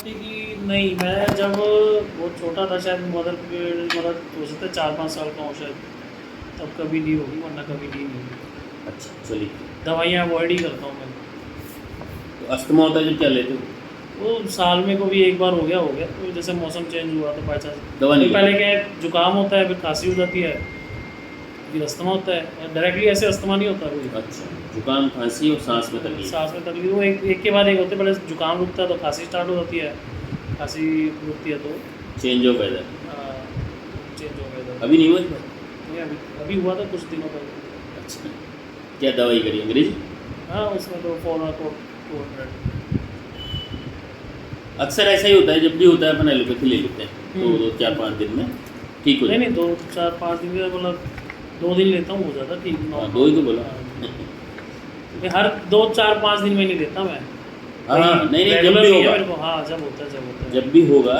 Homeopathy की नहीं, मैं जब बहुत छोटा था शायद मदर हो सकता है 4-5 साल का हूँ शायद, तब कभी ली होगी, वरना कभी ली नहीं होगी। अच्छा चलिए। दवाइयाँ अवॉइड ही करता हूँ मैं। तो अस्थमा होता है जब क्या लेते हो? वो साल में कभी एक बार हो गया, तो जैसे मौसम चेंज हुआ तो बाई चांस। दवा फिर नहीं पहले लेते? क्या है, जुकाम होता है, फिर खांसी हो जाती है, फिर अस्थमा होता है। डायरेक्टली ऐसे अस्थमा नहीं होता कोई। अच्छा, जुकाम खांसी और सांस में तकलीफ। सांस में तकलीफ वो एक के बाद एक होते हैं। पहले जुकाम रुकता है तो खांसी स्टार्ट हो जाती है, खांसी रुकती है तो चेंज ऑफ वेदर। चेंज हो गया था। अभी नहीं हुआ इस बार? नहीं, अभी अभी हुआ था कुछ दिनों पहले। अच्छा, क्या दवाई करी अंग्रेजी? हाँ, उसमें तो 400। अक्सर ऐसा ही होता है, जब भी होता है अपन एलोपैथी ले लेते हैं तो 4-5 दिन में ठीक हो नहीं जाता नहीं, 2-4-5 दिन का मतलब 2 दिन लेता हूँ, हो जाता ठीक है। हाँ, 9। 2 ही तो बोला। मैं हर 2-4-5 दिन में नहीं लेता मैं। हाँ हाँ, नहीं नहीं, जब रेगुलर भी नहीं है होगा, मेरे को। हाँ, जब होता है जब होता है। जब भी होगा,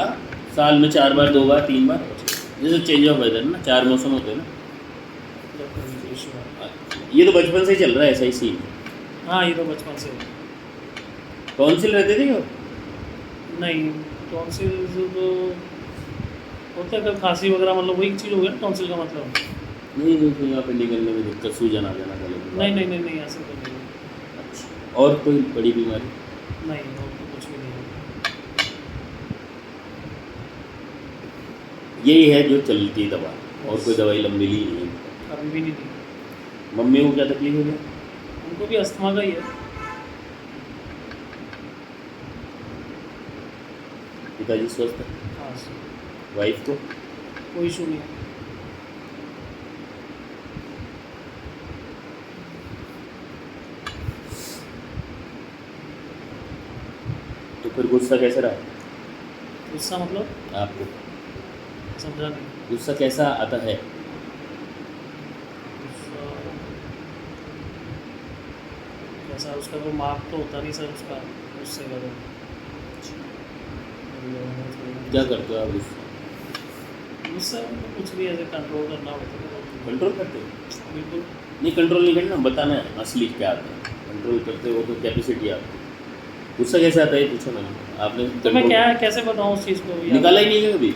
साल में 4 बार, 2 बार, 3 बार, जैसे चेंज ऑफ वेदर ना, 4 मौसम होते हैं ना। जब कोई इशू है। ये तो बचपन से ही चल रहा है ऐसा ही सीन। हाँ, ये तो बचपन से है। टॉन्सिल रहते थे क्या? नहीं, टॉन्सिल तो होता है कभी खांसी वगैरह, मतलब वही चीज़ हो गया ना टॉन्सिल का मतलब। नहीं नहीं, तो यहाँ पे निकलने में दिक्कत, सूजन आ जाना गले में। नहीं नहीं नहीं नहीं, ऐसा तो नहीं। अच्छा, और कोई बड़ी बीमारी? नहीं, और तो कुछ भी नहीं है। यही है जो चलती दवा, और कोई बस, दवाई लंबी ली नहीं है। अभी भी नहीं दी। मम्मी को क्या तकलीफ हो गया? उनको भी अस्थमा का ही है। पिताजी स्वस्थ है? हाँ, वाइफ को? कोई इशू नहीं है। तो फिर गुस्सा कैसे रहा गुस्सा मतलब आपको? समझा नहीं। गुस्सा कैसा आता है? गुस्सा कैसा, उसका कोई मार्क तो होता नहीं सर उसका, गुस्से का तो। क्या करते हो आप गुस्सा? गुस्सा तो कुछ भी ऐसे कंट्रोल करना होता है। कंट्रोल करते हो? बिल्कुल। नहीं, कंट्रोल नहीं करना, बताना है असली क्या आता है। कंट्रोल करते हो तो कैपेसिटी आपकी। गुस्सा कैसे आता है ये पूछो मैंने, आपने तो मैं कंट्रोल कैसे बताऊँ उस चीज़ को निकाला ही नहीं है कभी?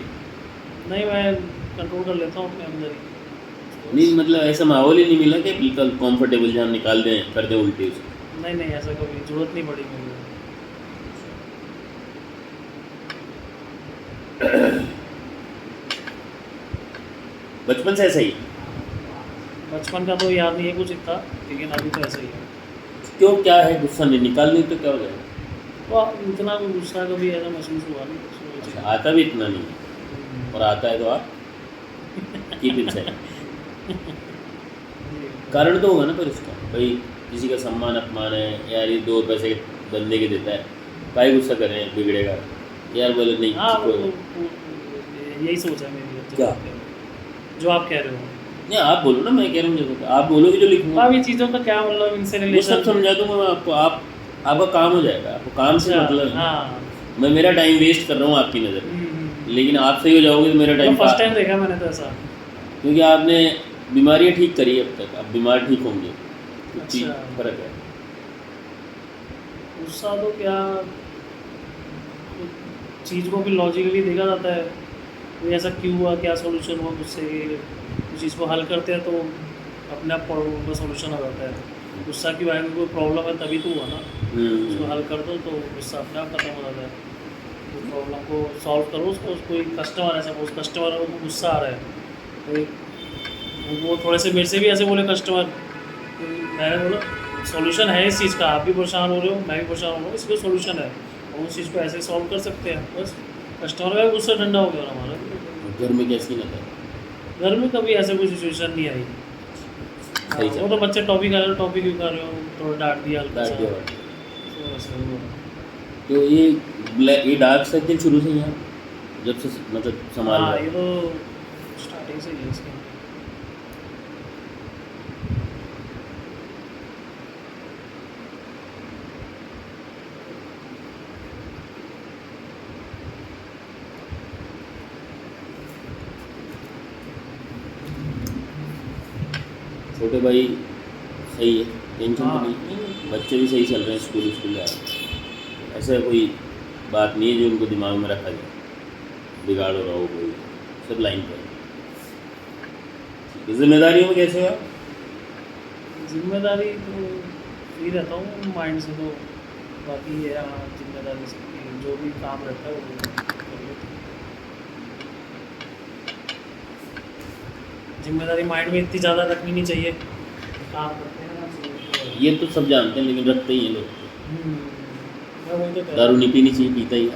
नहीं, मैं कंट्रोल कर लेता हूँ अपने अंदर ही। नहीं मतलब ऐसा माहौल ही नहीं मिला कि बिल्कुल कंफर्टेबल जहाँ निकाल दें, कर दें उल्टी उसे? नहीं नहीं, ऐसा कभी जरूरत नहीं पड़ी मेरे बचपन से ऐसा ही? को। बचपन का तो याद नहीं है कुछ इतना, लेकिन अभी तो ऐसा ही है। क्यों, क्या है गुस्सा नहीं निकाल नहीं तो क्या हो जाएगा? वो इतना कोई गुस्सा कभी ऐसा महसूस हुआ नहीं, तो वही अच्छा, चीज़। आता भी इतना नहीं है, और आता है तो आप कीप इन साइड। कारण तो होगा ना पर इसका, भाई किसी का सम्मान अपमान है यार, ये 2 पैसे बंदे के देता है, काहे गुस्सा कर रहे हैं, बिगड़ेगा यार, बोले नहीं हाँ, कोई। यही सोच है मेरी। अब क्या? जो आप कह रहे हो। नहीं आप बोलो ना, मैं कह रहा हूँ जैसे आप बोलोगे जो लिखूंगा। अब ये चीज़ों का क्या मतलब, इनसे वो सब रिलेशन। समझा दूंगा मैं आपको, आप आपका काम हो जाएगा, आपको काम से अच्छा, मतलब है। हाँ। मैं मेरा टाइम वेस्ट कर रहा हूँ आपकी नज़र में, लेकिन आप सही हो जाओगे तो मेरा टाइम फर्स्ट टाइम देखा मैंने तो ऐसा। क्योंकि आपने बीमारियाँ ठीक करी है अब तक, अब बीमार ठीक होंगे, तो चीज़ अच्छा। फर्क है। गुस्सा तो क्या, चीज़ को भी लॉजिकली देखा जाता है, कोई ऐसा क्यों हुआ, क्या सॉल्यूशन हुआ गुस्से के, उस चीज़ को हल करते हैं तो अपने आप प्रॉब्लम का सॉल्यूशन आ जाता है। गुस्सा क्यों आएगा, कोई प्रॉब्लम है तभी तो हुआ ना, उसको हल कर दो तो गुस्सा अपने आप खत्म हो जाता है। तो प्रॉब्लम को सॉल्व करो, उसको कोई कस्टमर है, सपोज कस्टमर को गुस्सा आ रहा है, तो वो थोड़े से मेरे से भी ऐसे बोले कस्टमर, तो मैंने बोला सॉल्यूशन है इस चीज़ का, आप भी परेशान हो रहे हो, मैं भी परेशान हो रहा हूँ, इसका सॉल्यूशन है, और उस चीज़ को ऐसे सॉल्व कर सकते हैं। बस कस्टमर का भी गुस्सा ठंडा हो गया और हमारा। घर में कैसी ना था? घर में कभी ऐसे कोई सिचुएशन नहीं आई। हाँ, सही वो तो बच्चे टॉफी खा रहे हो, टॉफी क्यों खा रहे हो, थोड़ा डांट दिया हल्का सा, डांट दिया। तो ऐसे हुआ। तो ये डार्क सर्किल शुरू से ही है, जब से मतलब संभाल हाँ, रहा ये है? तो स्टार्टिंग से ही है इसके। छोटे भाई सही है, टेंशन तो हाँ, नहीं, बच्चे भी सही चल रहे हैं, स्कूल जा रहे हैं, ऐसा कोई बात नहीं है जो उनको दिमाग में रखा जाए, बिगाड़ हो रहा हो कोई, सब लाइन पर है। जिम्मेदारियों में कैसे हो आप? जिम्मेदारी तो फ्री रहता हूँ माइंड से, तो बाकी ये हाँ जिम्मेदारी सबकी जो भी काम रहता है वो कर लेते हैं। जिम्मेदारी माइंड में इतनी ज़्यादा रखनी नहीं चाहिए, काम करते हैं ना तो ये तो सब जानते हैं, लेकिन रखते ही हैं लोग। मैं वही तो कह रहा दारू हूँ। नहीं पीनी चाहिए, पीता ही है।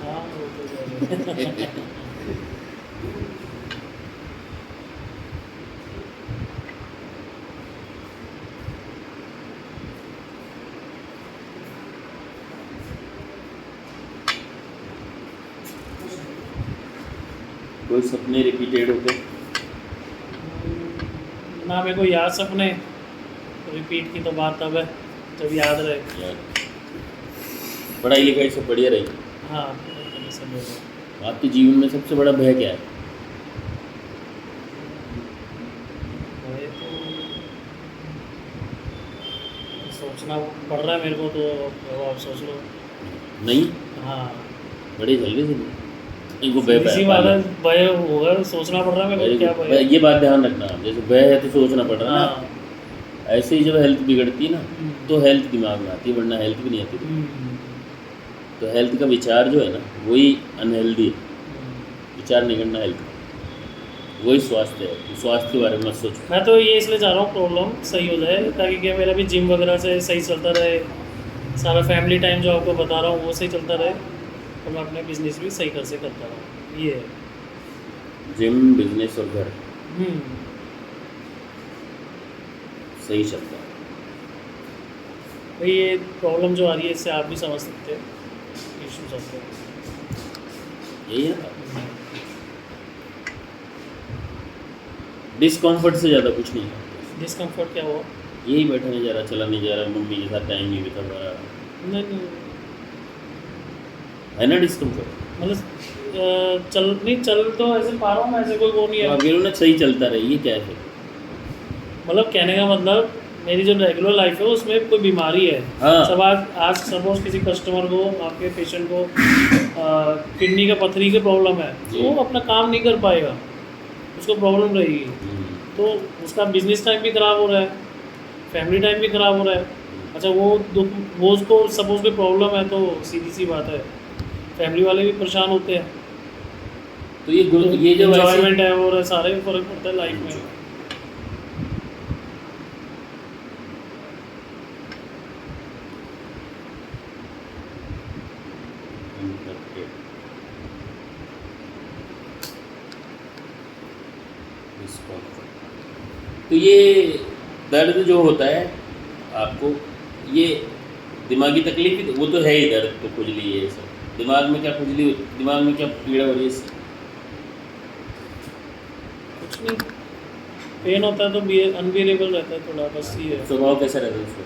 हाँ वो तो कह रहे हैं। कोई सपने रिपीटेड होते हैं? ना मेरे को याद सपने, रिपीट की तो बात तब है जब याद रहे। यार पढ़ाई लिखाई सब बढ़िया रही? हाँ तो सब हो गया। आपके जीवन में सबसे बड़ा भय क्या है? वही तो सोचना पड़ रहा है मेरे को, तो अब आप सोच लो। नहीं, हाँ बड़े जल्दी से इनको इसी बात है, भय होगा, सोचना पड़ रहा है मेरे को क्या भय है। ये बात ध्यान रखना, जैसे भय है तो सोचना पड़ रहा है हाँ ना। ऐसे ही जब हेल्थ बिगड़ती है ना तो हेल्थ दिमाग में आती है, वरना हेल्थ भी नहीं आती। तो हेल्थ का विचार जो है ना वही अनहेल्दी है। विचार नहीं करना हेल्थ का, वही स्वास्थ्य है। स्वास्थ्य के बारे में मत सोचो। मैं तो ये इसलिए चाह रहा हूँ प्रॉब्लम सही हो जाए, ताकि क्या मेरा भी जिम वगैरह से सही चलता रहे, सारा फैमिली टाइम जो आपको बता रहा हूँ वो सही चलता रहे, और मैं अपने बिजनेस भी सही कर से करता रहूँ। ये है। जिम, बिजनेस और घर हम्म, सही चलता है। भाई ये प्रॉब्लम जो आ रही है इससे आप भी समझ सकते हैं इशू सकते हैं। यही है ना, डिस्कम्फर्ट से ज़्यादा कुछ नहीं है। डिस्कम्फर्ट क्या हुआ? यही बैठा नहीं जा रहा, चला नहीं जा रहा, मम्मी के साथ टाइम नहीं बिता पा रहा, नहीं है ना डिस्कम्फर्ट। मतलब चल तो ऐसे पा रहा हूँ मैं, ऐसे कोई वो नहीं तो है। आप कह रहे हो ना सही चलता रहे, ये क्या है? मतलब कहने का मतलब मेरी जो रेगुलर लाइफ है उसमें कोई बीमारी है। हाँ। सब आज सपोज किसी कस्टमर को, आपके पेशेंट को किडनी का पथरी की प्रॉब्लम है, जी। वो अपना काम नहीं कर पाएगा, उसको प्रॉब्लम रहेगी, तो उसका बिजनेस टाइम भी ख़राब हो रहा है, फैमिली टाइम भी ख़राब हो रहा है। अच्छा वो उसको सपोज कोई प्रॉब्लम है तो सीधी सी बात है फैमिली वाले भी परेशान होते हैं। तो ये जो ऐसे- एंजॉयमेंट है और सारे फर्क पड़ता है लाइफ में। तो ये दर्द जो होता है आपको, ये दिमागी तकलीफ ही, वो तो है ही दर्द, तो खुजली है सब। दिमाग में क्या खुजली, दिमाग में क्या पीड़ा हो रही है इससे? कुछ नहीं, पेन होता है तो अनबियरेबल रहता है थोड़ा, बस ये है। स्वभाव कैसा रहता है उसका?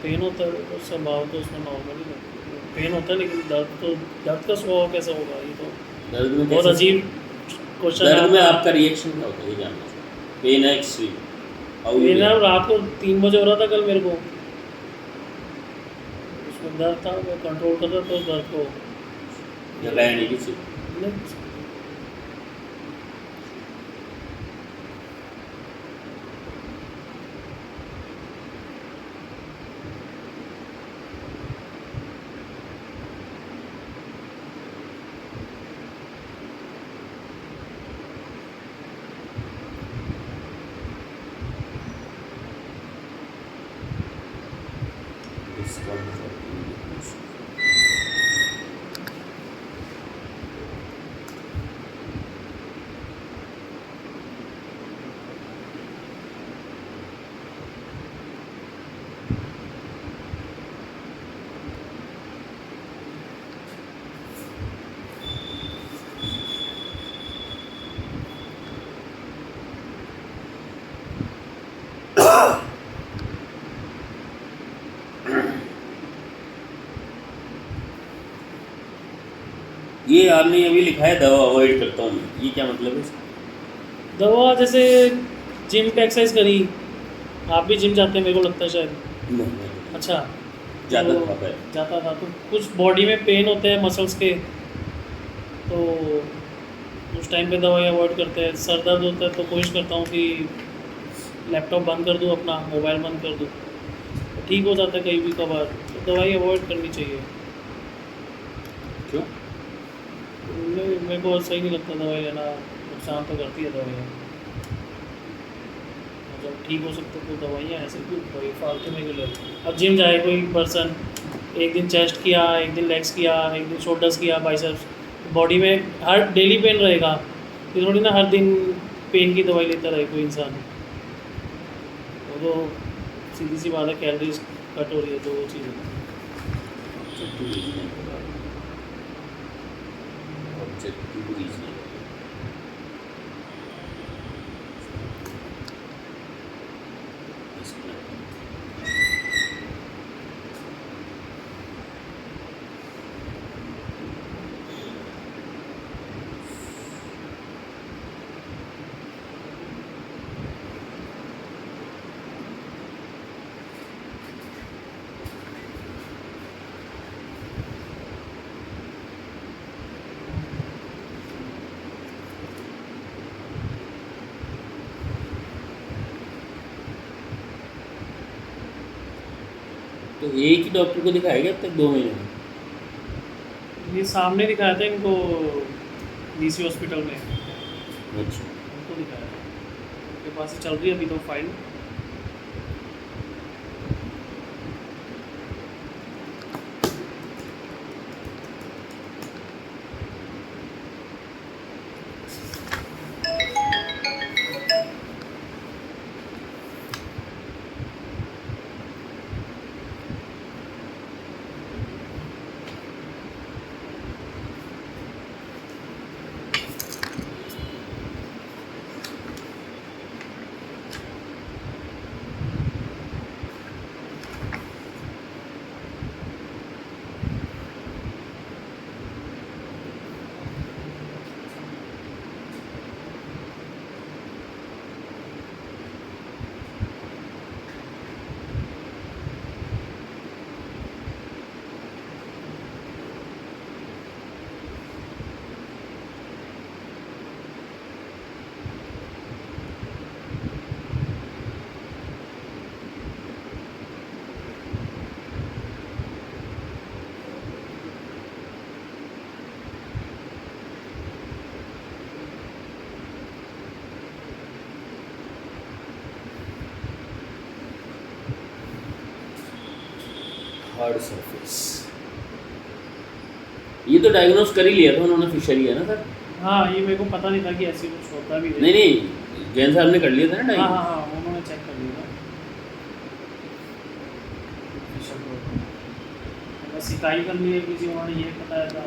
पेन होता है तो स्वभाव तो उसमें नॉर्मल ही रहता है, पेन होता है, लेकिन दर्द का स्वभाव कैसा होगा, ये तो दर्द में बहुत कैसे? अजीब क्वेश्चन दर्द है। में आपका रिएक्शन क्या होता है, ये जानना चाहिए। पेन है एक्सट्रीम, मेरा रात को 3 बजे हो रहा था कल मेरे को, उसमें दर्द था, मैं कंट्रोल कर रहा था उस दर्द को। घबराया नहीं किसी? नहीं, ये आपने अभी लिखा है दवा अवॉइड करता हूँ मैं, ये क्या मतलब है इसका? दवा जैसे जिम पे एक्सरसाइज करी, आप भी जिम जाते हैं मेरे को लगता है शायद। नहीं। अच्छा, ज़्यादा तो था पर जाता था, तो कुछ बॉडी में पेन होते हैं मसल्स के, तो उस टाइम पे दवाई अवॉइड करते हैं। सर दर्द होता है तो कोशिश करता हूँ कि लैपटॉप बंद कर दूँ, अपना मोबाइल बंद कर दूँ, तो ठीक हो जाता है कहीं भी कभार। तो दवाई अवॉइड करनी चाहिए। क्यों? मेरे को सही नहीं लगता दवाई लेना, नुकसान तो करती है दवाइयाँ। जब ठीक हो सकते तो दवाइयाँ ऐसे क्यों कोई फालतू में क्यों ले। अब जिम जाए कोई पर्सन, एक दिन चेस्ट किया, एक दिन लेग्स किया, एक दिन शोल्डर्स किया, बाइसेप्स, बॉडी में हर डेली पेन रहेगा, तो थोड़ी ना हर दिन पेन की दवाई लेता रहे कोई इंसान। वो तो सीधी सी बात है, कैलोरीज कट हो रही है, तो वो चीज़ है। ऑब्जेक्टिव रीजनिंग ऑब्जेक्टिव रीजनिंग तो एक ही डॉक्टर को दिखाया गया अब तक 2 महीने में? ये सामने दिखाया था इनको, डीसी हॉस्पिटल में अच्छा। उनको दिखाया था, उनके पास ही चल रही है अभी तो फाइल। हार्ड सरफेस, ये तो डायग्नोस कर ही लिया था उन्होंने, फिशरी है ना सर? हाँ, ये मेरे को पता नहीं था कि ऐसे कुछ होता भी है। नहीं नहीं, जैन साहब ने कर लिया था ना हाँ हाँ डायग्नोस। हाँ, उन्होंने चेक कर लिया था। बस सिकाई कर ली है किसी, उन्होंने ये बताया था।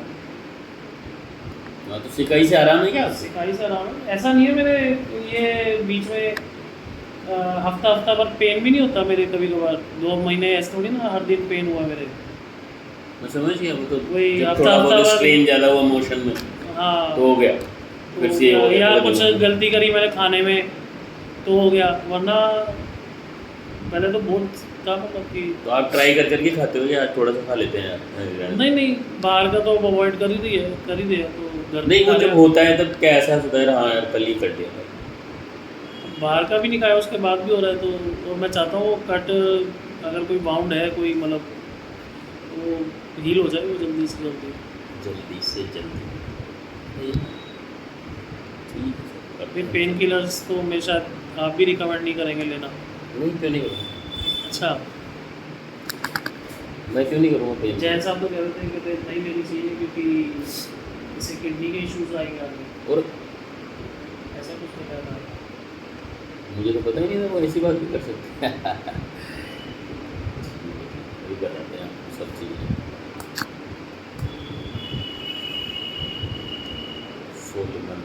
हाँ, तो सिकाई से आराम है क्या आपसे? सिकाई से आराम है, ऐसा नहीं है मेरे, ये बीच में हफ्ता हफ्ता भर पेन भी नहीं होता मेरे, कभी कभार 2 महीने ऐसे थोड़ी ना हर दिन पेन हुआ मेरे। मैं समझ गया, वो तो वही जब हफ्ता थोड़ा हफ्ता बहुत बाद। स्ट्रेन ज़्यादा हुआ मोशन में हाँ, तो हो गया, फिर से ये हो गया या थोड़ा कुछ दिन में। गलती करी मैंने खाने में तो हो गया, वरना पहले तो बहुत था, मतलब कि तो आप ट्राई कर करके खाते हो या थोड़ा सा खा लेते हैं यार? नहीं नहीं, बाहर का तो अवॉइड कर ही दिया, कर ही दिया, तो घर नहीं, पे वो खा जब लिया। होता है तब क्या ऐसा होता है, हाँ यार कल ही कर दिया था। बाहर का भी नहीं खाया, उसके बाद भी हो रहा है, तो मैं चाहता हूँ वो कट, अगर कोई बाउंड है कोई, मतलब वो हील हो जाए वो जल्दी से जल्दी। जल्दी से जल्दी, ठीक है सर, करते फिर हैं। पेन किलर्स तो मेरे शायद आप भी रिकमेंड नहीं करेंगे लेना। नहीं, क्यों नहीं करूँगा, अच्छा, मैं क्यों नहीं करूँगा पेन? जैन साहब तो कह रहे थे कि नहीं लेनी चाहिए क्योंकि इससे किडनी के इश्यूज आएंगे आगे, और ऐसा कुछ बताया था। मुझे तो पता ही नहीं था वो ऐसी बात भी कर सकते हैं। वही बताते हैं आपको सब चीज़ें। सोलेमन